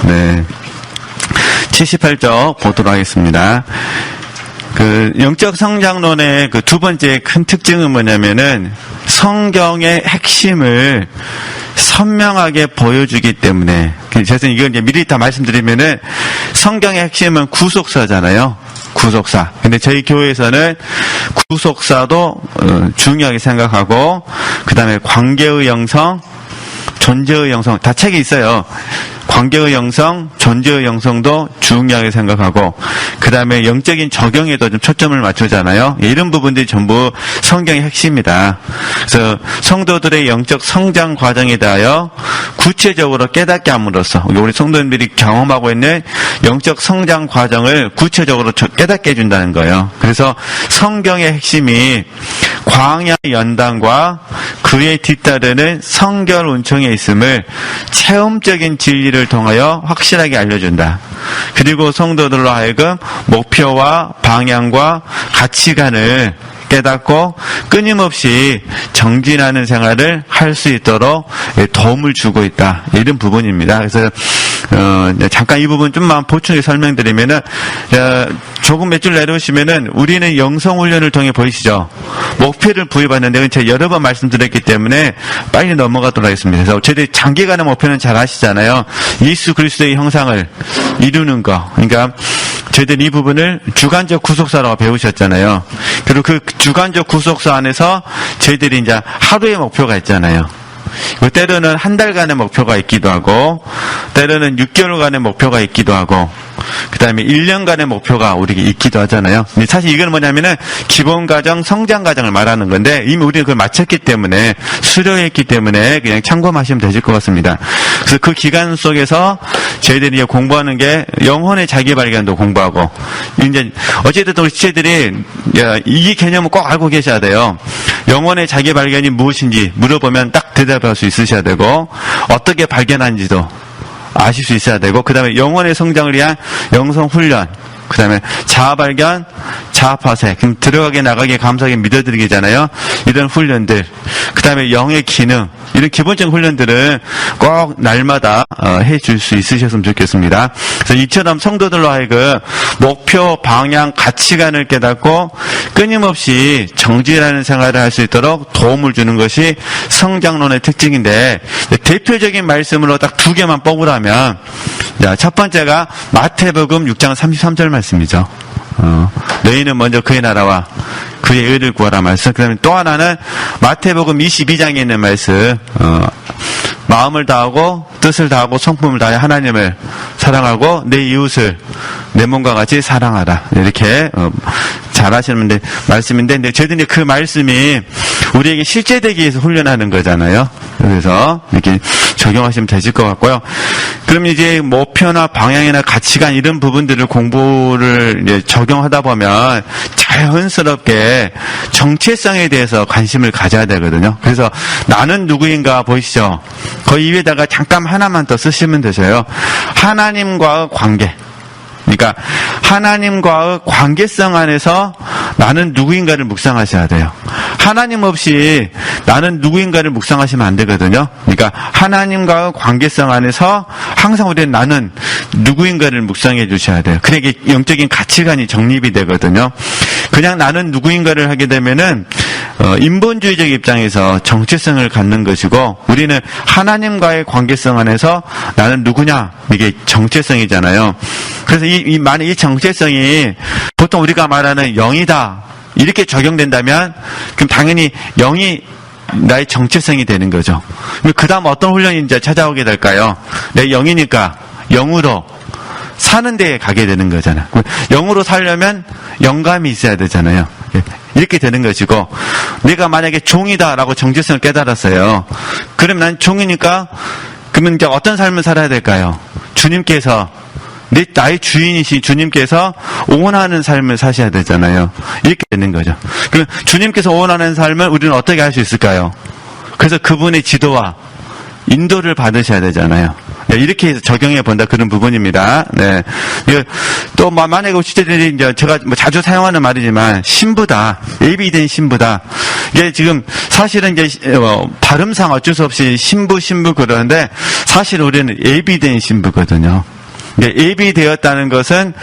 네. 78쪽 보도록 하겠습니다. 영적 성장론의 두 번째 큰 특징은 뭐냐면은 성경의 핵심을 선명하게 보여주기 때문에, 그래서 이건 이제 미리 다 말씀드리면은 성경의 핵심은 구속사잖아요. 구속사. 근데 저희 교회에서는 구속사도 중요하게 생각하고, 그 다음에 관계의 영성, 존재의 영성, 다 책이 있어요. 관계의 영성, 존재의 영성도 중요하게 생각하고, 그 다음에 영적인 적용에도 좀 초점을 맞추잖아요. 이런 부분들이 전부 성경의 핵심이다. 그래서 성도들의 영적 성장 과정에 대하여 구체적으로 깨닫게 함으로써 우리 성도님들이 경험하고 있는 영적 성장 과정을 구체적으로 깨닫게 해준다는 거예요. 그래서 성경의 핵심이 광야 연단과 그에 뒤따르는 성결 운총에 있음을 체험적인 진리를 통하여 확실하게 알려준다. 그리고 성도들로 하여금 목표와 방향과 가치관을 깨닫고 끊임없이 정진하는 생활을 할 수 있도록 도움을 주고 있다. 이런 부분입니다. 그래서 잠깐 이 부분 좀만 보충해 설명드리면은, 조금 몇 줄 내려오시면은 우리는 영성훈련을 통해 보이시죠? 목표를 부여받는데 제가 여러 번 말씀드렸기 때문에 빨리 넘어가도록 하겠습니다. 그래서 저희들이 장기간의 목표는 잘 아시잖아요. 예수 그리스도의 형상을 이루는 거. 그러니까 저희들 이 부분을 주관적 구속사라고 배우셨잖아요. 그리고 그 주관적 구속사 안에서 저희들이 이제 하루의 목표가 있잖아요. 때로는 한 달간의 목표가 있기도 하고, 때로는 6개월간의 목표가 있기도 하고, 그 다음에 1년간의 목표가 우리에게 있기도 하잖아요. 근데 사실 이건 뭐냐면은 기본 과정, 성장 과정을 말하는 건데, 이미 우리는 그걸 마쳤기 때문에, 수료했기 때문에 그냥 참고하시면 되실 것 같습니다. 그래서 그 기간 속에서 저희들이 공부하는 게 영혼의 자기 발견도 공부하고, 이제 어쨌든 우리 지체들이 이 개념을 꼭 알고 계셔야 돼요. 영혼의 자기 발견이 무엇인지 물어보면 딱 대답할 수 있으셔야 되고, 어떻게 발견하는지도 아실 수 있어야 되고, 그 다음에 영혼의 성장을 위한 영성훈련, 그 다음에 자아발견, 자아파색, 그럼 들어가게 나가게 감사하게 믿어드리기잖아요. 이런 훈련들, 그 다음에 영의 기능, 이런 기본적인 훈련들은 꼭 날마다 해줄 수 있으셨으면 좋겠습니다. 그래서 이처럼 성도들로 하여금 목표, 방향, 가치관을 깨닫고 끊임없이 정진하는 생활을 할 수 있도록 도움을 주는 것이 성장론의 특징인데, 대표적인 말씀으로 딱 두 개만 뽑으라면, 첫 번째가 마태복음 6장 33절 말씀이죠. 너희는 먼저 그의 나라와 그의 의를 구하라 말씀. 그 다음에 또 하나는 마태복음 22장에 있는 말씀, 마음을 다하고 뜻을 다하고 성품을 다해 하나님을 사랑하고 내 이웃을 내 몸과 같이 사랑하라. 이렇게 잘 하시는 말씀인데, 근데 저희들이 그 말씀이 우리에게 실제되기 위해서 훈련하는 거잖아요. 그래서 이렇게 적용하시면 되실 것 같고요. 그럼 이제 목표나 방향이나 가치관 이런 부분들을 공부를 이제 적용하다 보면 자연스럽게 정체성에 대해서 관심을 가져야 되거든요. 그래서 나는 누구인가 보이시죠? 거기 위에다가 잠깐 하나만 더 쓰시면 되세요. 하나님과의 관계. 그러니까 하나님과의 관계성 안에서 나는 누구인가를 묵상하셔야 돼요. 하나님 없이 나는 누구인가를 묵상하시면 안 되거든요. 그러니까 하나님과의 관계성 안에서 항상 우리는 나는 누구인가를 묵상해 주셔야 돼요. 그러니까 영적인 가치관이 정립이 되거든요. 그냥 나는 누구인가를 하게 되면은 인본주의적 입장에서 정체성을 갖는 것이고, 우리는 하나님과의 관계성 안에서 나는 누구냐, 이게 정체성이잖아요. 그래서 만약 이 정체성이 보통 우리가 말하는 영이다 이렇게 적용된다면, 그럼 당연히 영이 나의 정체성이 되는 거죠. 그 다음 어떤 훈련이 이제 찾아오게 될까요? 내 영이니까 영으로 사는 데에 가게 되는 거잖아요. 영으로 살려면 영감이 있어야 되잖아요. 이렇게 되는 것이고, 내가 만약에 종이다라고 정체성을 깨달았어요. 그럼 난 종이니까, 그러면 이제 어떤 삶을 살아야 될까요? 주님께서, 나의 주인이신 주님께서 원하는 삶을 사셔야 되잖아요. 이렇게 되는 거죠. 그럼 주님께서 원하는 삶을 우리는 어떻게 할 수 있을까요? 그래서 그분의 지도와 인도를 받으셔야 되잖아요. 네, 이렇게 해서 적용해 본다, 그런 부분입니다. 네. 또 만약에 시대들이 이제 제가 자주 사용하는 말이지만 신부다, 예비된 신부다. 이게 지금 사실은 이제 발음상 어쩔 수 없이 신부 그러는데, 사실 우리는 예비된 신부거든요. 예비되었다는 것은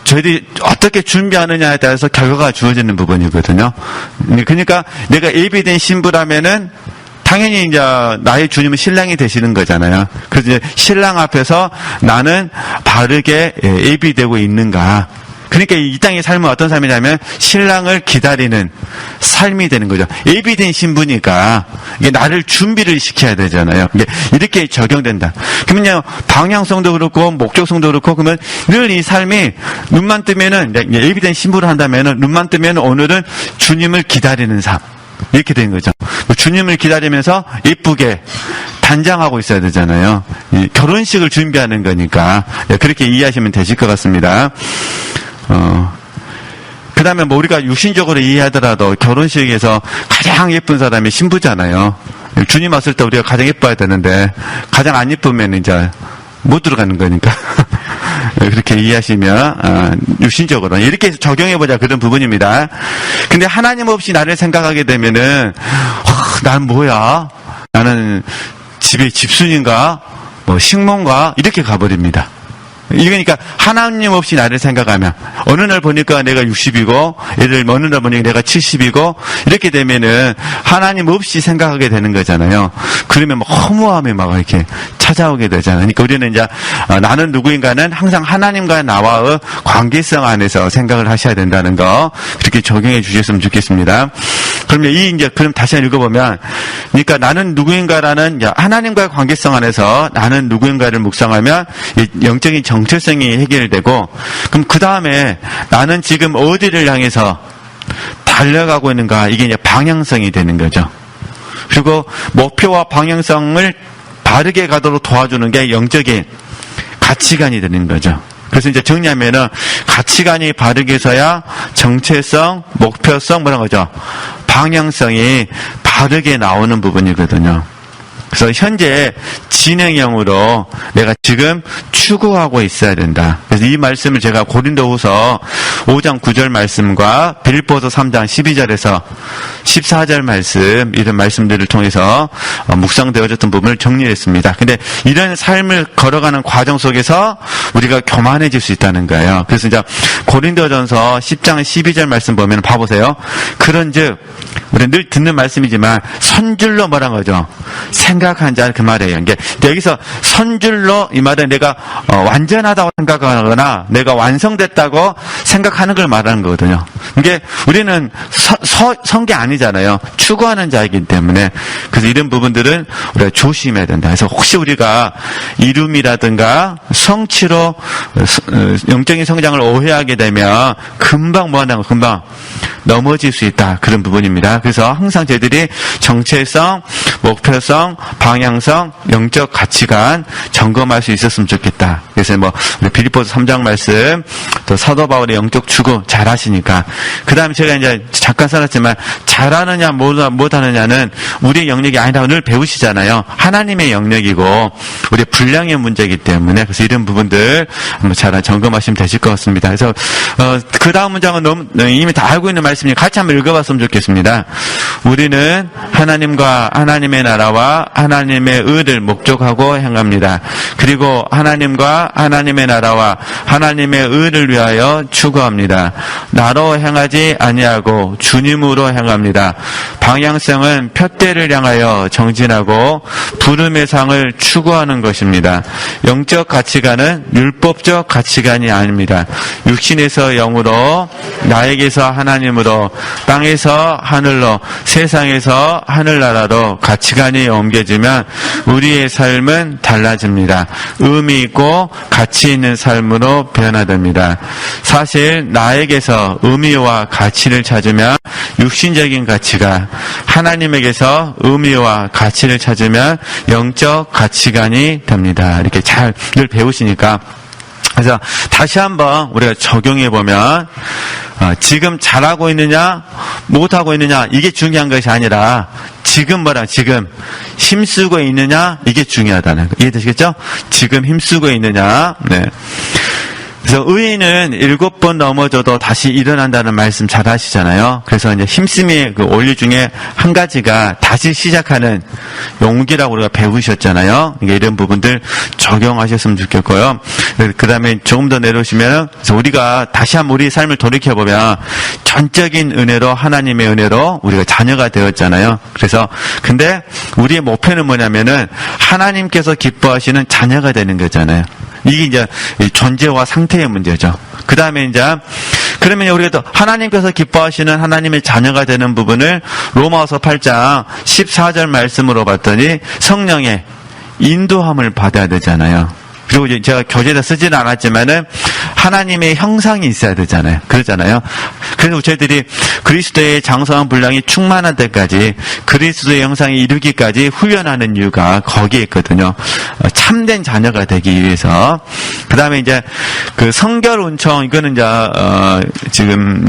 저희들이 어떻게 준비하느냐에 따라서 결과가 주어지는 부분이거든요. 그러니까 내가 예비된 신부라면은 당연히 이제 나의 주님은 신랑이 되시는 거잖아요. 그래서 이제 신랑 앞에서 나는 바르게 예비되고 있는가. 그러니까 이 땅의 삶은 어떤 삶이냐면 신랑을 기다리는 삶이 되는 거죠. 예비된 신부니까 이게 나를 준비를 시켜야 되잖아요. 이게 이렇게 적용된다. 그러면요, 방향성도 그렇고 목적성도 그렇고, 그러면 늘 이 삶이 눈만 뜨면은 예비된 신부를 한다면은 눈만 뜨면 오늘은 주님을 기다리는 삶. 이렇게 된 거죠. 주님을 기다리면서 예쁘게 단장하고 있어야 되잖아요. 결혼식을 준비하는 거니까 그렇게 이해하시면 되실 것 같습니다. 그 다음에 뭐 우리가 육신적으로 이해하더라도 결혼식에서 가장 예쁜 사람이 신부잖아요. 주님 왔을 때 우리가 가장 예뻐야 되는데 가장 안 예쁘면 이제 못 들어가는 거니까. 그렇게 이해하시면 육신적으로 이렇게 적용해보자 그런 부분입니다. 근데 하나님 없이 나를 생각하게 되면은 난 뭐야? 나는 집에 집순인가? 뭐 식모인가? 이렇게 가버립니다. 그러니까 하나님 없이 나를 생각하면 어느 날 보니까 내가 60이고 어느 날 보니까 내가 70이고 이렇게 되면은 하나님 없이 생각하게 되는 거잖아요. 그러면 막 허무함이 막 이렇게 찾아오게 되잖아요. 그러니까 우리는 이제 나는 누구인가는 항상 하나님과 나와의 관계성 안에서 생각을 하셔야 된다는 거 그렇게 적용해 주셨으면 좋겠습니다. 그러면 그럼 다시 한번 읽어보면, 그러니까 나는 누구인가라는 하나님과의 관계성 안에서 나는 누구인가를 묵상하면 영적인 정체성이 해결되고, 그럼 그 다음에 나는 지금 어디를 향해서 달려가고 있는가, 이게 이제 방향성이 되는 거죠. 그리고 목표와 방향성을 바르게 가도록 도와주는 게 영적인 가치관이 되는 거죠. 그래서 이제 정리하면은 가치관이 바르게 서야 정체성, 목표성, 뭐라는 거죠? 방향성이 바르게 나오는 부분이거든요. 그래서 현재 진행형으로 내가 지금 추구하고 있어야 된다. 그래서 이 말씀을 제가 고린도후서 5장 9절 말씀과 빌립보서 3장 12절에서 14절 말씀, 이런 말씀들을 통해서 묵상되어졌던 부분을 정리했습니다. 근데 이런 삶을 걸어가는 과정 속에서 우리가 교만해질 수 있다는 거예요. 그래서 이제 고린도전서 10장 12절 말씀 보면 봐보세요. 그런즉 우리 늘 듣는 말씀이지만 선줄로 뭐란 거죠? 생각한 자 그 말이에요. 이게 여기서 선줄로 이 말은 내가 완전하다고 생각하거나 내가 완성됐다고 생각하는 걸 말하는 거거든요. 이게 우리는 선 게 아니잖아요. 추구하는 자이기 때문에 그래서 이런 부분들은 우리가 조심해야 된다. 그래서 혹시 우리가 이룸이라든가 성취로 영적인 성장을 오해하게 되면 금방 뭐하는 거 금방 넘어질 수 있다. 그런 부분입니다. 그래서 항상 저희들이 정체성, 목표성, 방향성, 영적 가치관 점검할 수 있었으면 좋겠다. 그래서 뭐 우리 빌립보서 3장 말씀, 또 사도 바울의 영적 추구 잘 하시니까. 그 다음에 제가 이제 잠깐 써놨지만 잘하느냐 못하느냐는 우리의 영역이 아니라 늘 배우시잖아요. 하나님의 영역이고 우리의 분량의 문제이기 때문에 그래서 이런 부분들 한번 잘 점검하시면 되실 것 같습니다. 그래서 그 다음 문장은 너무 이미 다 알고 있는 말씀이 같이 한번 읽어봤으면 좋겠습니다. 우리는 하나님과 하나님의 나라와 하나님의 의를 목적하고 행합니다. 그리고 하나님과 하나님의 나라와 하나님의 의를 위하여 추구합니다. 나로 행하지 아니하고 주님으로 행합니다. 방향성은 표대를 향하여 정진하고 부름의 상을 추구하는 것입니다. 영적 가치관은 율법적 가치관이 아닙니다. 육신에서 영으로, 나에게서 하나님으로, 땅에서 하늘로, 세상에서 하늘나라로 가치관이 옮겨지면 우리의 삶은 달라집니다. 의미 있고 가치 있는 삶으로 변화됩니다. 사실 나에게서 의미와 가치를 찾으면 육신적인 가치가, 하나님에게서 의미와 가치를 찾으면 영적 가치관이 됩니다. 이렇게 잘 늘 배우시니까. 그래서 다시 한번 우리가 적용해 보면 지금 잘하고 있느냐 못하고 있느냐 이게 중요한 것이 아니라 지금 지금 힘쓰고 있느냐 이게 중요하다는 거 이해되시겠죠? 지금 힘쓰고 있느냐. 네. 그래서 의인은 7번 넘어져도 다시 일어난다는 말씀 잘 하시잖아요. 그래서 이제 힘쓰미의 그 원리 중에 한 가지가 다시 시작하는 용기라고 우리가 배우셨잖아요. 이런 부분들 적용하셨으면 좋겠고요. 그 다음에 조금 더 내려오시면, 우리가 다시 한번 우리 삶을 돌이켜보면 전적인 은혜로, 하나님의 은혜로 우리가 자녀가 되었잖아요. 그래서, 근데 우리의 목표는 뭐냐면은 하나님께서 기뻐하시는 자녀가 되는 거잖아요. 이게 이제 존재와 상태의 문제죠. 그 다음에 이제, 그러면 우리가 또 하나님께서 기뻐하시는 하나님의 자녀가 되는 부분을 로마서 8장 14절 말씀으로 봤더니 성령의 인도함을 받아야 되잖아요. 그리고 이제 제가 교재에다 쓰지는 않았지만은 하나님의 형상이 있어야 되잖아요. 그러잖아요. 그래서 저희들이 그리스도의 장성한 분량이 충만한 때까지 그리스도의 형상이 이루기까지 훈련하는 이유가 거기에 있거든요. 참된 자녀가 되기 위해서. 그 다음에 이제 그 성결 은총, 이거는 이제 지금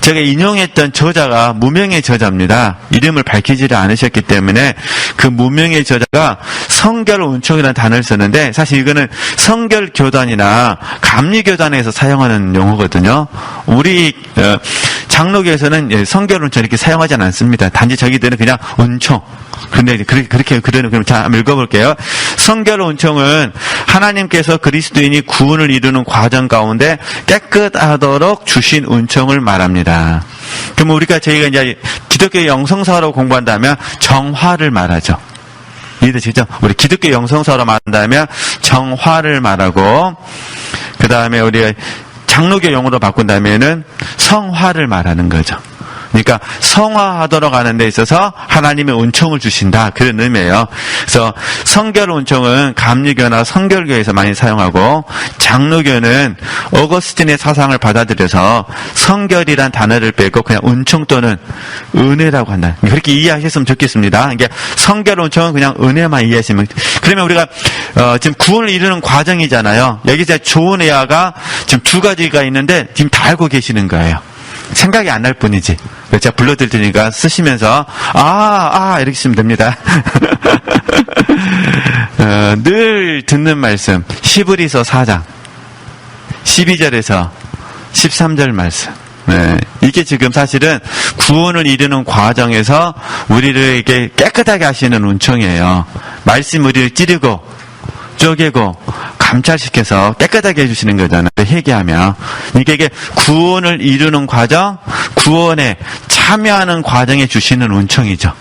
제가 인용했던 저자가 무명의 저자입니다. 이름을 밝히지를 않으셨기 때문에 그 무명의 저자가 성결 은총이라는 단어를 썼는데, 사실 이거는 성결 교단이나 감리 교단에서 사용하는 용어거든요. 우리 장로교에서는 성결 은총 이렇게 사용하지는 않습니다. 단지 저기들은 그냥 은총. 근데 그렇게 그럼 자, 한번 읽어볼게요. 성결 은총은 하나님께서 그리스도인이 구원을 이루는 과정 가운데 깨끗하도록 주신 은총을 말합니다. 그럼 저희가 이제 기독교 영성사로 공부한다면 정화를 말하죠. 이해되시죠? 우리 기독교 영성사로 말한다면 정화를 말하고, 그 다음에 우리 장로교 용어로 바꾼다면은 성화를 말하는 거죠. 그러니까 성화하도록 하는 데 있어서 하나님의 은총을 주신다, 그런 의미예요. 그래서 성결 은총은 감리교나 성결교에서 많이 사용하고, 장로교는 어거스틴의 사상을 받아들여서 성결이란 단어를 빼고 그냥 은총 또는 은혜라고 한다. 그렇게 이해하셨으면 좋겠습니다. 그러니까 성결 은총은 그냥 은혜만 이해하시면. 그러면 우리가 지금 구원을 이루는 과정이잖아요. 여기서 좋은 애야가 지금 두 가지가 있는데 지금 다 알고 계시는 거예요. 생각이 안 날 뿐이지. 제가 불러드릴 테니까 쓰시면서 이렇게 쓰면 됩니다. 늘 듣는 말씀, 히브리서 4장 12절에서 13절 말씀. 네, 이게 지금 사실은 구원을 이루는 과정에서 우리를 이렇게 깨끗하게 하시는 은총이에요. 말씀 우리를 찌르고 쪼개고 감찰시켜서 깨끗하게 해주시는 거잖아요. 회개하며. 이게 구원을 이루는 과정, 구원에 참여하는 과정에 주시는 은총이죠.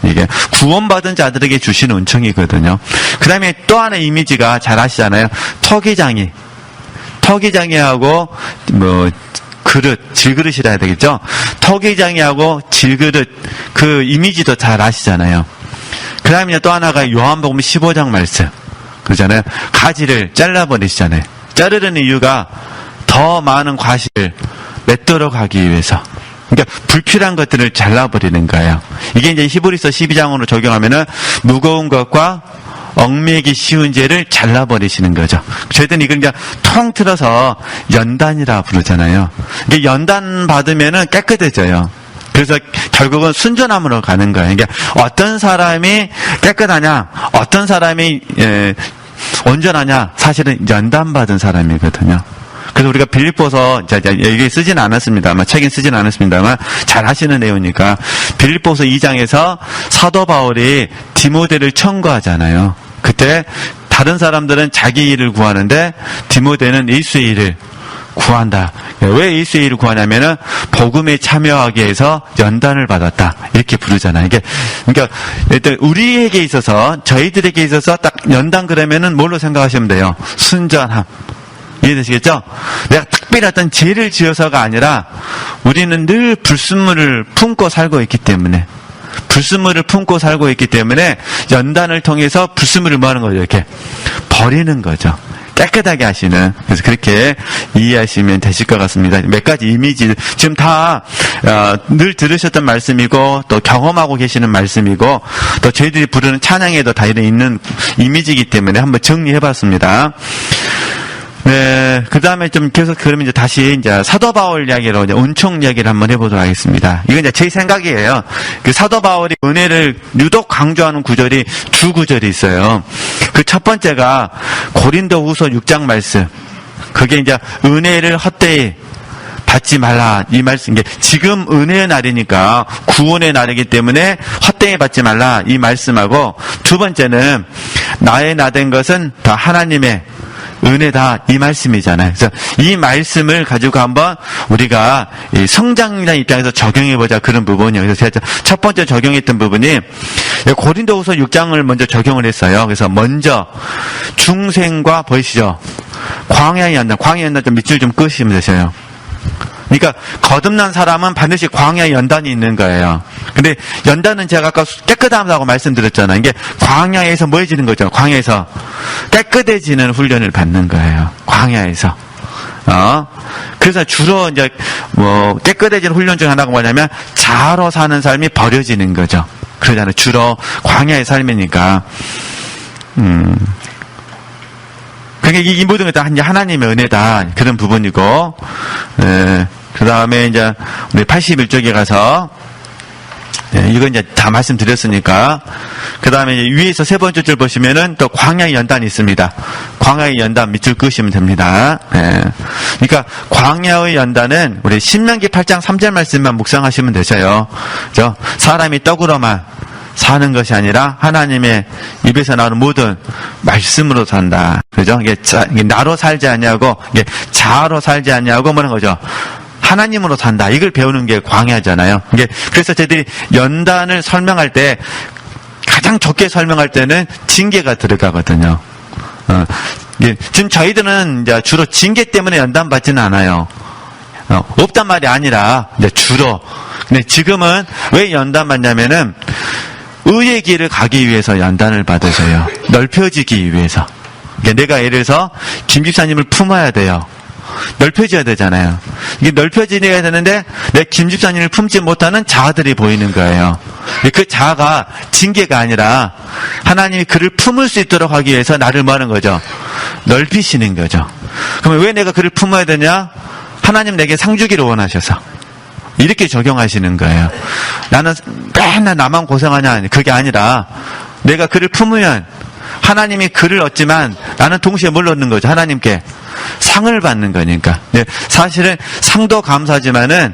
이게 구원받은 자들에게 주시는 은총이거든요. 그 다음에 또 하나의 이미지가 잘 아시잖아요. 터기장이하고 그릇, 질그릇이라 해야 되겠죠. 터기장이하고 질그릇, 그 이미지도 잘 아시잖아요. 그 다음에 또 하나가 요한복음 15장 말씀. 그러잖아요. 가지를 잘라버리시잖아요. 자르는 이유가 더 많은 과실을 맺도록 하기 위해서. 그러니까 불필요한 것들을 잘라버리는 거예요. 이게 이제 히브리서 12장으로 적용하면은 무거운 것과 얽매기 쉬운 죄를 잘라버리시는 거죠. 저희들은 이걸 이제 통틀어서 연단이라 부르잖아요. 이게 연단 받으면은 깨끗해져요. 그래서 결국은 순전함으로 가는 거예요. 그러니까 어떤 사람이 깨끗하냐, 어떤 사람이 온전하냐, 사실은 연단받은 사람이거든요. 그래서 우리가 빌립보서, 여기 쓰지는 않았습니다만, 책엔 쓰지는 않았습니다만, 잘 하시는 내용이니까, 빌립보서 2장에서 사도 바울이 디모데를 청구하잖아요. 그때 다른 사람들은 자기 일을 구하는데, 디모데는 예수의 일을 구한다. 왜 예수의 일을 구하냐면은 복음에 참여하기 위해서 연단을 받았다. 이렇게 부르잖아요. 그러니까 일단 우리에게 있어서, 저희들에게 있어서 딱 연단 그러면은 뭘로 생각하시면 돼요? 순전함. 이해되시겠죠? 내가 특별히 어떤 죄를 지어서가 아니라 우리는 늘 불순물을 품고 살고 있기 때문에, 연단을 통해서 불순물을 뭐 하는 거죠? 이렇게 버리는 거죠. 깨끗하게 하시는. 그래서 그렇게 이해하시면 되실 것 같습니다. 몇 가지 이미지, 지금 다 늘 들으셨던 말씀이고 또 경험하고 계시는 말씀이고 또 저희들이 부르는 찬양에도 다 있는 이미지이기 때문에 한번 정리해봤습니다. 네, 그 다음에 좀 계속 그러면 이제 다시 이제 사도 바울 이야기로 이제 은총 이야기를 한번 해보도록 하겠습니다. 이건 이제 제 생각이에요. 그 사도 바울이 은혜를 유독 강조하는 구절이 두 구절이 있어요. 그 첫 번째가 고린도후서 6장 말씀. 그게 이제 은혜를 헛되이 받지 말라 이 말씀. 이게 지금 은혜의 날이니까 구원의 날이기 때문에 헛되이 받지 말라 이 말씀하고, 두 번째는 나의 나된 것은 다 하나님의 은혜다 이 말씀이잖아요. 그래서 이 말씀을 가지고 한번 우리가 이 성장이라는 입장에서 적용해보자, 그런 부분이에요. 그래서 제가 첫 번째 적용했던 부분이 고린도후서 6장을 먼저 적용을 했어요. 그래서 먼저 중생과 보이시죠? 광야의 연단 좀 밑줄 좀 끄시면 되세요. 그러니까 거듭난 사람은 반드시 광야의 연단이 있는 거예요. 근데 연단은 제가 아까 깨끗하다고 말씀드렸잖아요. 이게 광야에서 뭐 해지는 거죠? 광야에서 깨끗해지는 훈련을 받는 거예요. 광야에서. 그래서 주로 이제 뭐 깨끗해지는 훈련 중 하나가 뭐냐면 자아로 사는 삶이 버려지는 거죠. 그러잖아요. 주로 광야의 삶이니까. 그러니까 이 모든 게 다 하나님의 은혜다, 그런 부분이고, 그 다음에 이제 우리 81쪽에 가서, 이건 이제 다 말씀드렸으니까, 그 다음에 위에서 세 번째 줄 보시면은 또 광야의 연단이 있습니다. 광야의 연단 밑줄 끄시면 됩니다. 그러니까 광야의 연단은 우리 신명기 8장 3절 말씀만 묵상하시면 되셔요. 그죠? 사람이 떡으로만 사는 것이 아니라 하나님의 입에서 나오는 모든 말씀으로 산다. 그죠? 이게 나로 살지 않냐고, 이게 자아로 살지 않냐고 뭐는 거죠? 하나님으로 산다. 이걸 배우는 게 광야잖아요. 이게 그래서 저희들이 연단을 설명할 때 가장 적게 설명할 때는 징계가 들어가거든요. 지금 저희들은 이제 주로 징계 때문에 연단 받지는 않아요. 없단 말이 아니라 이제 주로. 근데 지금은 왜 연단 받냐면은 의의 길을 가기 위해서 연단을 받으세요. 넓혀지기 위해서. 그러니까 내가 예를 들어서 김 집사님을 품어야 돼요. 넓혀져야 되잖아요. 이게 넓혀져야 되는데 내 김 집사님을 품지 못하는 자아들이 보이는 거예요. 그 자아가 징계가 아니라 하나님이 그를 품을 수 있도록 하기 위해서 나를 뭐 하는 거죠? 넓히시는 거죠. 그러면 왜 내가 그를 품어야 되냐? 하나님 내게 상 주기를 원하셔서. 이렇게 적용하시는 거예요. 나는 맨날 나만 고생하냐, 그게 아니라 내가 그를 품으면 하나님이 그를 얻지만 나는 동시에 뭘 얻는 거죠? 하나님께 상을 받는 거니까. 사실은 상도 감사하지만은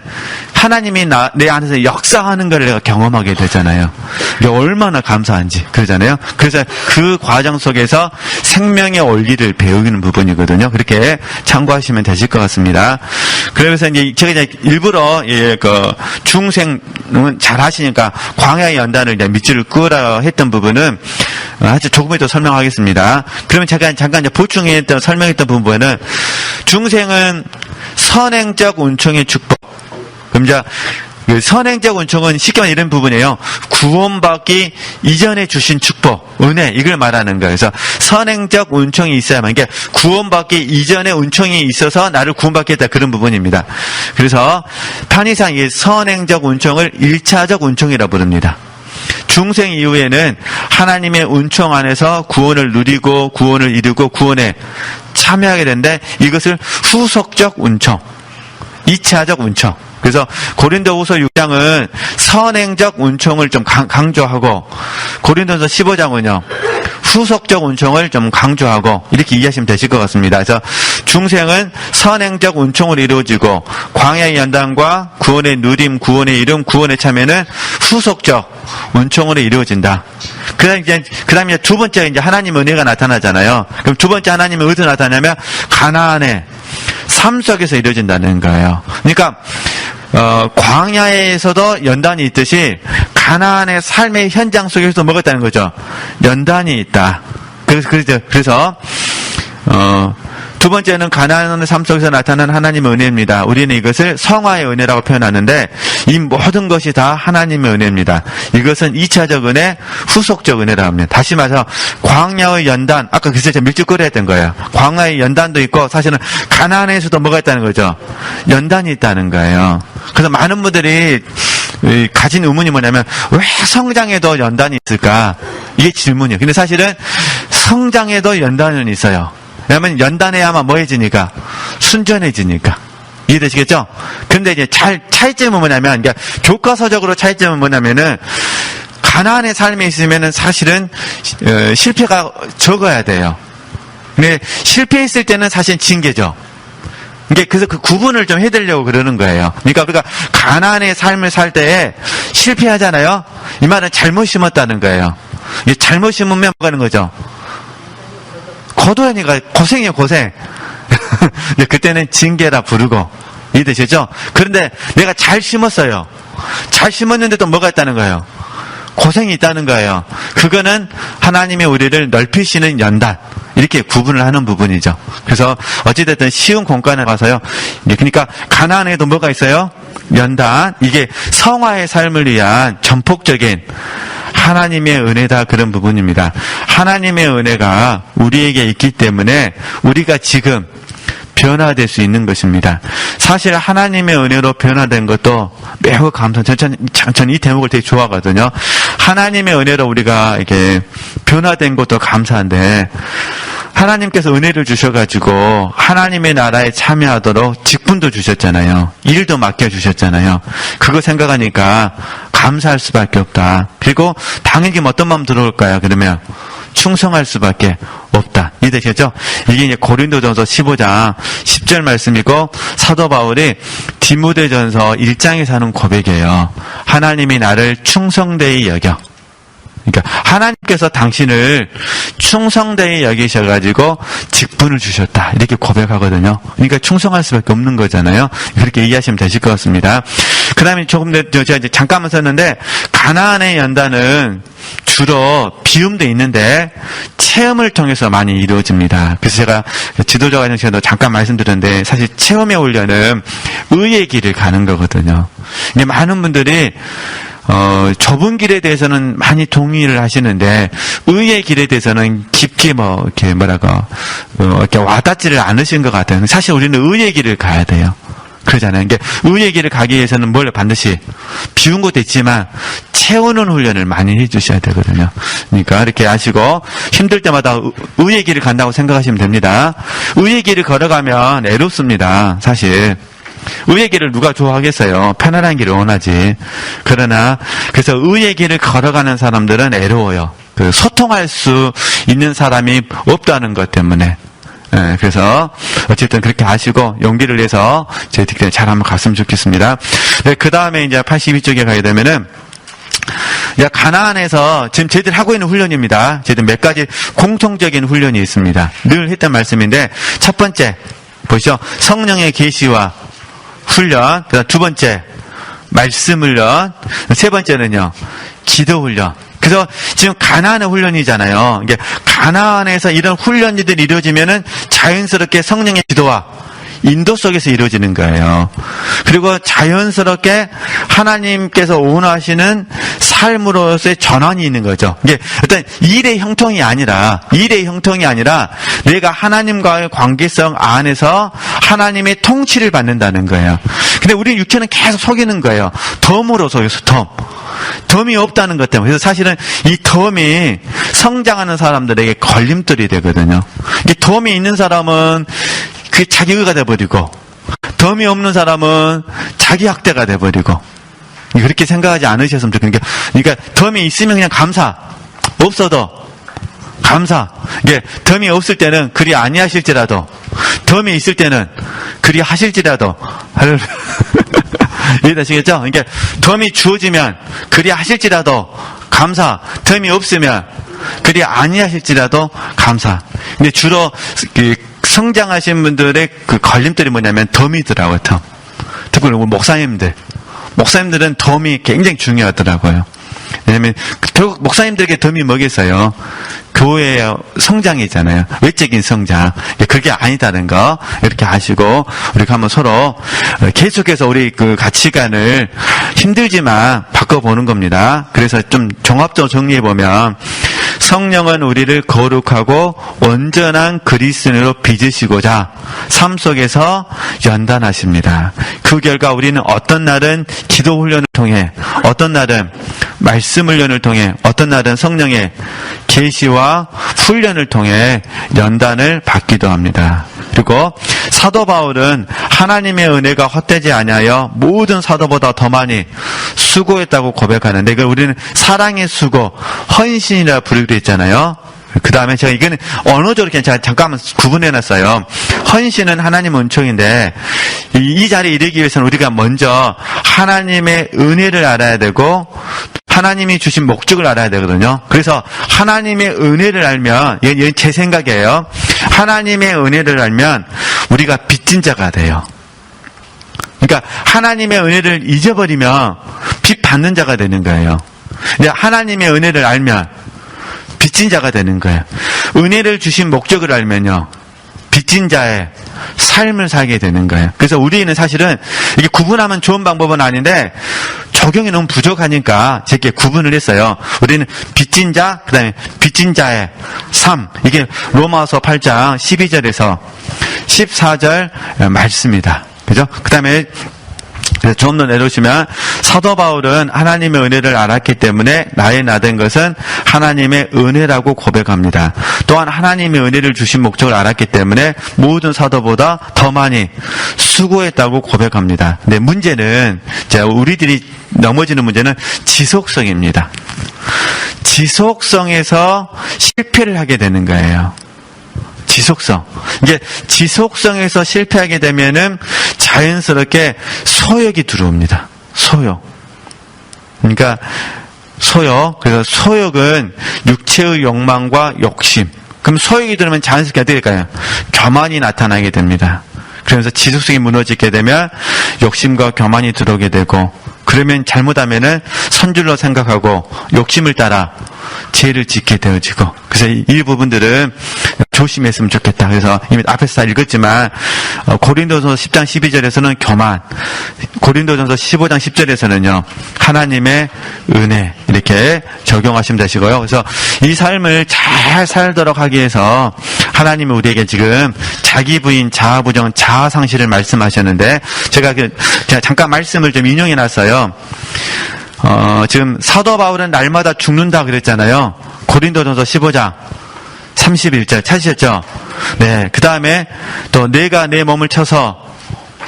하나님이 내 안에서 역사하는 걸 내가 경험하게 되잖아요. 이게 얼마나 감사한지 그러잖아요. 그래서 그 과정 속에서 생명의 원리를 배우는 부분이거든요. 그렇게 참고하시면 되실 것 같습니다. 그래서 이제 제가 이제 일부러 그 중생은 잘 하시니까 광야의 연단을 이제 밑줄을 끄라 했던 부분은 아주 조금만 더 설명하겠습니다. 그러면 제가 잠깐 이제 보충했던 설명했던 부분은 중생은 선행적 은총의 축복. 그럼 이제 그 선행적 은총은 쉽게 말하면 이런 부분이에요. 구원받기 이전에 주신 축복, 은혜, 이걸 말하는 거예요. 그래서 선행적 은총이 있어야만, 이게 구원받기 이전에 은총이 있어서 나를 구원받겠다, 그런 부분입니다. 그래서 편의상 이 선행적 은총을 1차적 은총이라고 부릅니다. 중생 이후에는 하나님의 은총 안에서 구원을 누리고 구원을 이루고 구원에 참여하게 되는데 이것을 후속적 은총, 2차적 은총. 그래서 고린도후서 6장은 선행적 은총을 좀 강조하고 고린도서 15장은요 후속적 은총을 좀 강조하고 이렇게 이해하시면 되실 것 같습니다. 그래서 중생은 선행적 은총을 이루어지고 광야의 연단과 구원의 누림, 구원의 이름, 구원의 참여는 후속적 은총으로 이루어진다. 그다음에 이제 두 번째 이제 하나님의 은혜가 나타나잖아요. 그럼 두 번째 하나님의 어디서 나타나냐면 가나안의 삶 속에서 이루어진다는 거예요. 그러니까 광야에서도 연단이 있듯이 가나안의 삶의 현장 속에서도 뭐가 있다는 거죠? 연단이 있다. 그래서 두 번째는 가나안의 삶 속에서 나타난 하나님의 은혜입니다. 우리는 이것을 성화의 은혜라고 표현하는데 이 모든 것이 다 하나님의 은혜입니다. 이것은 2차적 은혜, 후속적 은혜라고 합니다. 다시 말해서 광야의 연단, 아까 그래서 제가 밀주거리 했던 거예요. 광야의 연단도 있고 사실은 가나안에서도 뭐가 있다는 거죠? 연단이 있다는 거예요. 그래서 많은 분들이 가진 의문이 뭐냐면 왜 성장에도 연단이 있을까? 이게 질문이에요. 근데 사실은 성장에도 연단은 있어요. 왜냐면 연단해야만 뭐 해지니까? 순전해지니까. 이해되시겠죠? 근데 이제 차이점은 뭐냐면, 그러니까 교과서적으로 차이점은 뭐냐면은, 가나안의 삶에 있으면은 사실은, 실패가 적어야 돼요. 근데 실패했을 때는 사실 징계죠. 그래서 그 구분을 좀 해드리려고 그러는 거예요. 그러니까 우리가 가나안의 삶을 살 때에 실패하잖아요. 이 말은 잘못 심었다는 거예요. 잘못 심으면 뭐 하는 거죠? 거두라니까 고생이에요, 고생. 그때는 징계라 부르고, 이해되시죠? 그런데 내가 잘 심었어요. 잘 심었는데도 뭐가 있다는 거예요? 고생이 있다는 거예요. 그거는 하나님의 우리를 넓히시는 연단, 이렇게 구분을 하는 부분이죠. 그래서 어찌됐든 쉬운 공간에 가서요. 그러니까 가나안에도 뭐가 있어요? 연단. 이게 성화의 삶을 위한 전폭적인 하나님의 은혜다, 그런 부분입니다. 하나님의 은혜가 우리에게 있기 때문에 우리가 지금 변화될 수 있는 것입니다. 사실 하나님의 은혜로 변화된 것도 매우 저는 이 대목을 되게 좋아하거든요. 하나님의 은혜로 우리가 이렇게 변화된 것도 감사한데, 하나님께서 은혜를 주셔가지고 하나님의 나라에 참여하도록 직분도 주셨잖아요. 일도 맡겨주셨잖아요. 그거 생각하니까 감사할 수밖에 없다. 그리고 당연히 어떤 마음 들어올까요? 그러면 충성할 수밖에 없다. 이해되시죠? 이게 이제 고린도전서 15장 10절 말씀이고, 사도 바울이 디모데전서 1장에서 하는 고백이에요. 하나님이 나를 충성되이 여겨. 그러니까 하나님께서 당신을 충성되이 여기셔가지고 직분을 주셨다, 이렇게 고백하거든요. 그러니까 충성할 수밖에 없는 거잖아요. 그렇게 이해하시면 되실 것 같습니다. 그 다음에 조금 더 제가 이제 잠깐만 썼는데, 가나안의 연단은 주로 비움도 있는데 체험을 통해서 많이 이루어집니다. 그래서 제가 지도자 과정 시간도 잠깐 말씀드렸는데, 사실 체험의 훈련은 의의 길을 가는 거거든요. 근데 많은 분들이 좁은 길에 대해서는 많이 동의를 하시는데, 의의 길에 대해서는 깊게 이렇게 와닿지를 않으신 것 같아요. 사실 우리는 의의 길을 가야 돼요. 그러잖아요. 그러니까 의의 길을 가기 위해서는 뭘 반드시 비운 것도 있지만 채우는 훈련을 많이 해주셔야 되거든요. 그러니까 이렇게 아시고, 힘들 때마다 의의 길을 간다고 생각하시면 됩니다. 의의 길을 걸어가면 애롭습니다, 사실. 의의 길을 누가 좋아하겠어요? 편안한 길을 원하지. 그러나 그래서 의의 길을 걸어가는 사람들은 애로워요. 소통할 수 있는 사람이 없다는 것 때문에. 그래서 어쨌든 그렇게 아시고 용기를 내서 저희들끼리 잘 한번 갔으면 좋겠습니다. 그 다음에 이제 82쪽에 가게 되면은, 가나안에서 지금 저희들 하고 있는 훈련입니다. 저희들 몇 가지 공통적인 훈련이 있습니다. 늘 했던 말씀인데, 첫 번째 보시죠. 성령의 계시와 훈련. 그다음 두 번째 말씀 훈련. 세 번째는요, 기도 훈련. 그래서 지금 가나안의 훈련이잖아요. 이게 가나안에서 이런 훈련들이 이루어지면은 자연스럽게 성령의 기도와 인도 속에서 이루어지는 거예요. 그리고 자연스럽게 하나님께서 원하시는 삶으로서의 전환이 있는 거죠. 이게 어떤 일의 형통이 아니라 내가 하나님과의 관계성 안에서 하나님의 통치를 받는다는 거예요. 근데 우리 육체는 계속 속이는 거예요. 덤으로 속여서 덤이 없다는 것 때문에. 그래서 사실은 이 덤이 성장하는 사람들에게 걸림돌이 되거든요. 이 덤이 있는 사람은 그게 자기 의가 돼버리고, 덤이 없는 사람은 자기 학대가 돼버리고, 그렇게 생각하지 않으셨으면 좋겠는 게, 그러니까 덤이 있으면 그냥 감사, 없어도 감사. 이게 덤이 없을 때는 그리 아니하실지라도, 덤이 있을 때는 그리 하실지라도, 이해되시겠죠? 그러니까 덤이 주어지면 그리 하실지라도 감사, 덤이 없으면 그리 아니하실지라도 감사. 근데 주로 성장하신 분들의 그 걸림돌이 뭐냐면 덤이더라고요, 덤. 특히 우리 목사님들은 덤이 굉장히 중요하더라고요. 왜냐면 결국 목사님들에게 덤이 뭐겠어요? 교회의 성장이잖아요. 외적인 성장. 그게 아니다는 거 이렇게 아시고, 우리가 한번 서로 계속해서 우리 그 가치관을 힘들지만 바꿔보는 겁니다. 그래서 좀 종합적으로 정리해보면, 성령은 우리를 거룩하고 온전한 그리스도인으로 빚으시고자 삶 속에서 연단하십니다. 그 결과 우리는 어떤 날은 기도 훈련을 통해, 어떤 날은 말씀 훈련을 통해, 어떤 날은 성령의 계시와 훈련을 통해 연단을 받기도 합니다. 그리고 사도 바울은 하나님의 은혜가 헛되지 아니하여 모든 사도보다 더 많이 수고했다고 고백하는데, 이걸 우리는 사랑의 수고, 헌신이라 부르기도 했잖아요. 그 다음에 제가 이거는 언어적으로 그냥 제가 잠깐만 구분해놨어요. 헌신은 하나님의 은총인데 이 자리에 이르기 위해서는 우리가 먼저 하나님의 은혜를 알아야 되고 하나님이 주신 목적을 알아야 되거든요. 그래서 하나님의 은혜를 알면, 이건 제 생각이에요. 하나님의 은혜를 알면 우리가 빚진 자가 돼요. 그러니까 하나님의 은혜를 잊어버리면 빚 받는 자가 되는 거예요. 하나님의 은혜를 알면 빚진 자가 되는 거예요. 은혜를 주신 목적을 알면요, 빚진 자의 삶을 살게 되는 거예요. 그래서 우리는 사실은 이게 구분하면 좋은 방법은 아닌데 적용이 너무 부족하니까 제게 구분을 했어요. 우리는 빚진 자, 그 다음에 빚진 자의 삶. 이게 로마서 8장 12절에서 14절 말씀입니다. 그죠? 그 다음에 좀 더 내려오시면 사도 바울은 하나님의 은혜를 알았기 때문에 나의 나된 것은 하나님의 은혜라고 고백합니다. 또한 하나님의 은혜를 주신 목적을 알았기 때문에 모든 사도보다 더 많이 수고했다고 고백합니다. 근데 문제는, 우리들이 넘어지는 문제는 지속성입니다. 지속성에서 실패를 하게 되는 거예요. 지속성. 이게 지속성에서 실패하게 되면은 자연스럽게 소욕이 들어옵니다. 소욕. 그러니까 소욕. 그래서 소욕은 육체의 욕망과 욕심. 그럼 소욕이 들어오면 자연스럽게 어떻게 될까요? 교만이 나타나게 됩니다. 그러면서 지속성이 무너지게 되면 욕심과 교만이 들어오게 되고, 그러면 잘못하면은 선줄로 생각하고 욕심을 따라 죄를 짓게 되어지고, 그래서 이 부분들은 조심했으면 좋겠다. 그래서 이미 앞에서 다 읽었지만 고린도전서 10장 12절에서는 교만, 고린도전서 15장 10절에서는요 하나님의 은혜, 이렇게 적용하시면 되시고요. 그래서 이 삶을 잘 살도록 하기 위해서 하나님은 우리에게 지금 자기 부인, 자아 부정, 자아 상실을 말씀하셨는데, 제가 잠깐 말씀을 좀 인용해 놨어요. 지금 사도 바울은 날마다 죽는다 그랬잖아요. 고린도전서 15장 31절 찾으셨죠? 네. 그 다음에 또 내가 내 몸을 쳐서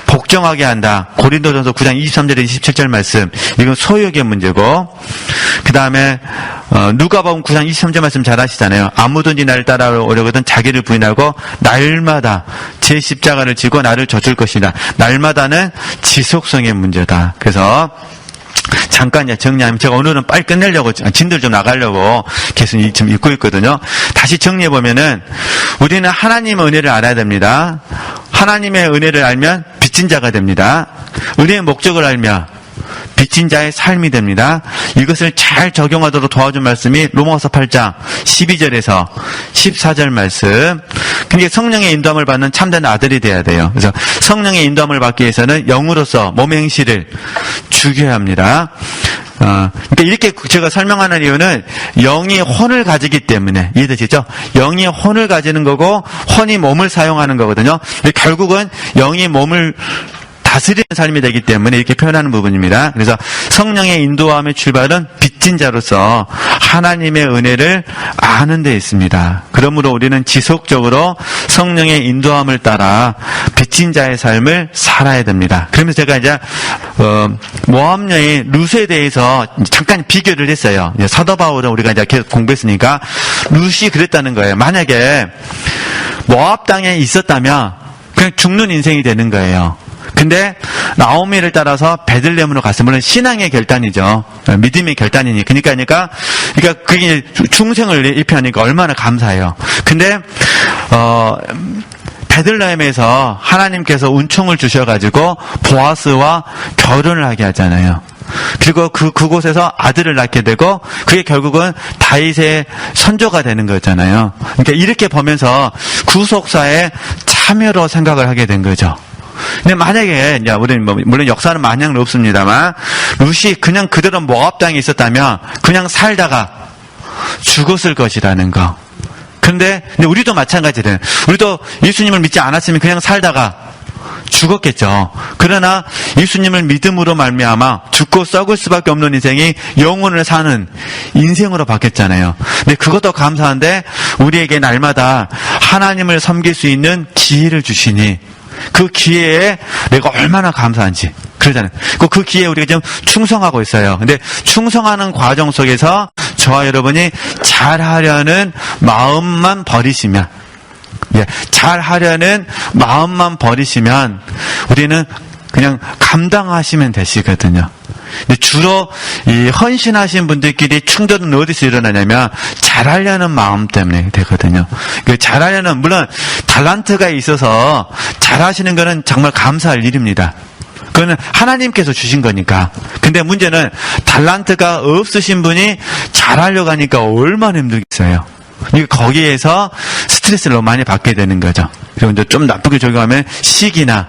복종하게 한다. 고린도전서 9장 23절에 27절 말씀. 이건 소욕의 문제고, 그 다음에 누가복음 9장 23절 말씀 잘 아시잖아요. 아무든지 나를 따라오려거든 자기를 부인하고 날마다 제 십자가를 지고 나를 좇을 것이다. 날마다는 지속성의 문제다. 그래서 잠깐 정리하면, 제가 오늘은 빨리 끝내려고, 진들 좀 나가려고 계속 지금 읽고 있거든요. 다시 정리해보면은, 우리는 하나님의 은혜를 알아야 됩니다. 하나님의 은혜를 알면 빚진 자가 됩니다. 은혜의 목적을 알면 빚진 자의 삶이 됩니다. 이것을 잘 적용하도록 도와준 말씀이 로마서 8장 12절에서 14절 말씀. 그러니까 성령의 인도함을 받는 참된 아들이 돼야 돼요. 그래서 성령의 인도함을 받기 위해서는 영으로서 몸의 행실을 죽여야 합니다. 그러니까 이렇게 제가 설명하는 이유는 영이 혼을 가지기 때문에, 이해되시죠? 영이 혼을 가지는 거고 혼이 몸을 사용하는 거거든요. 결국은 영이 몸을 다스리는 삶이 되기 때문에 이렇게 표현하는 부분입니다. 그래서 성령의 인도함의 출발은 빚진 자로서 하나님의 은혜를 아는 데 있습니다. 그러므로 우리는 지속적으로 성령의 인도함을 따라 빚진 자의 삶을 살아야 됩니다. 그러면서 제가 이제 모압 여인 룻에 대해서 잠깐 비교를 했어요. 사도 바울은 우리가 이제 계속 공부했으니까 룻이 그랬다는 거예요. 만약에 모압 땅에 있었다면 그냥 죽는 인생이 되는 거예요. 근데 나오미를 따라서 베들레헴으로 갔으면, 물론 신앙의 결단이죠. 믿음의 결단이니. 그러니까 그게 충성을 입혀하니까 얼마나 감사해요. 근데 베들레헴에서 하나님께서 은총을 주셔가지고 보아스와 결혼을 하게 하잖아요. 그리고 그곳에서 아들을 낳게 되고, 그게 결국은 다윗의 선조가 되는 거잖아요. 그러니까 이렇게 보면서 구속사의 참여로 생각을 하게 된 거죠. 근데 만약에, 우리는 물론 역사는 마냥 없습니다만, 룻이 그냥 그대로 모압 땅에 있었다면 그냥 살다가 죽었을 것이라는 거. 근데 우리도 마찬가지래요. 우리도 예수님을 믿지 않았으면 그냥 살다가 죽었겠죠. 그러나 예수님을 믿음으로 말미암아 죽고 썩을 수밖에 없는 인생이 영혼을 사는 인생으로 바뀌었잖아요. 근데 그것도 감사한데 우리에게 날마다 하나님을 섬길 수 있는 기회를 주시니 그 기회에 내가 얼마나 감사한지 그러잖아요. 그 기회에 우리가 좀 충성하고 있어요. 근데 충성하는 과정 속에서 저와 여러분이 잘하려는 마음만 버리시면, 잘하려는 마음만 버리시면 우리는 그냥 감당하시면 되시거든요. 근데 주로 이 헌신하신 분들끼리 충돌은 어디서 일어나냐면 잘하려는 마음 때문에 되거든요. 그 잘하려는, 물론 달란트가 있어서 잘하시는 거는 정말 감사할 일입니다. 그거는 하나님께서 주신 거니까. 근데 문제는 달란트가 없으신 분이 잘하려고 하니까 얼마나 힘들겠어요. 거기에서 스트레스를 너무 많이 받게 되는 거죠. 그리고 이제 좀 나쁘게 적용하면 시기나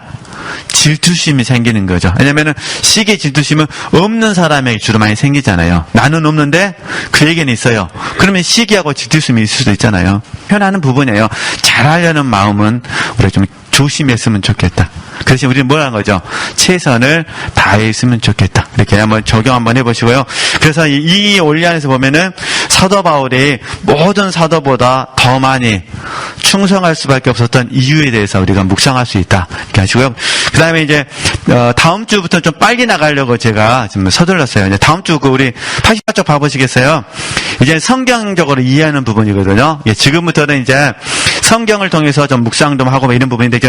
질투심이 생기는 거죠. 왜냐면은 시기, 질투심은 없는 사람에게 주로 많이 생기잖아요. 나는 없는데 그에게는 있어요. 그러면 시기하고 질투심이 있을 수도 있잖아요. 편하는 부분이에요. 잘하려는 마음은 우리가 좀 조심했으면 좋겠다. 그래서 우리는 뭐라는 거죠? 최선을 다했으면 좋겠다. 이렇게 한번 적용 한번 해보시고요. 그래서 이 원리안에서 보면은 사도 바울이 모든 사도보다 더 많이 충성할 수밖에 없었던 이유에 대해서 우리가 묵상할 수 있다. 이렇게 하시고요. 그 다음에 이제 다음 주부터 좀 빨리 나가려고 제가 지금 서둘렀어요. 이제 다음 주 우리 84쪽 봐보시겠어요? 이제 성경적으로 이해하는 부분이거든요. 지금부터는 이제 성경을 통해서 좀 묵상 좀 하고 이런 부분인데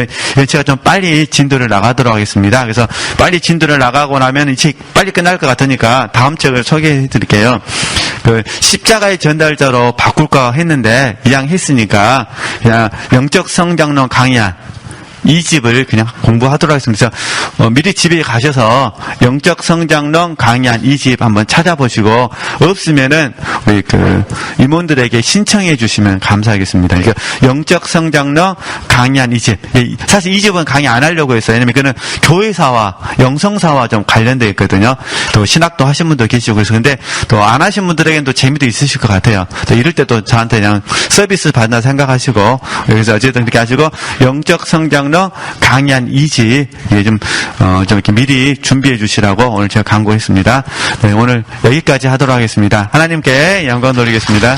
제가 좀 빨리 진도를 나가도록 하겠습니다. 그래서 빨리 진도를 나가고 나면 이 책 빨리 끝날 것 같으니까 다음 책을 소개해 드릴게요. 그 십자가의 전달자로 바꿀까 했는데 이왕 했으니까 그냥 영적 성장론 강의한 이 집을 그냥 공부하도록 하겠습니다. 그래서 미리 집에 가셔서 영적 성장론 강의한 이 집 한번 찾아보시고 없으면은 우리 그 임원들에게 신청해 주시면 감사하겠습니다. 그러니까 영적 성장론 강의한 이 집. 사실 이 집은 강의 안 하려고 했어요. 왜냐면 그는 교회사와 영성사와 좀 관련되어 있거든요. 또 신학도 하신 분도 계시고 그래서 근데 또 안 하신 분들에게는 또 재미도 있으실 것 같아요. 또 이럴 때 또 저한테 그냥 서비스 받나 생각하시고 그래서 어쨌든 그렇게 하시고 영적 성장 강의한 2집 좀 이렇게 미리 준비해 주시라고 오늘 제가 강구했습니다. 네, 오늘 여기까지 하도록 하겠습니다. 하나님께 영광 돌리겠습니다.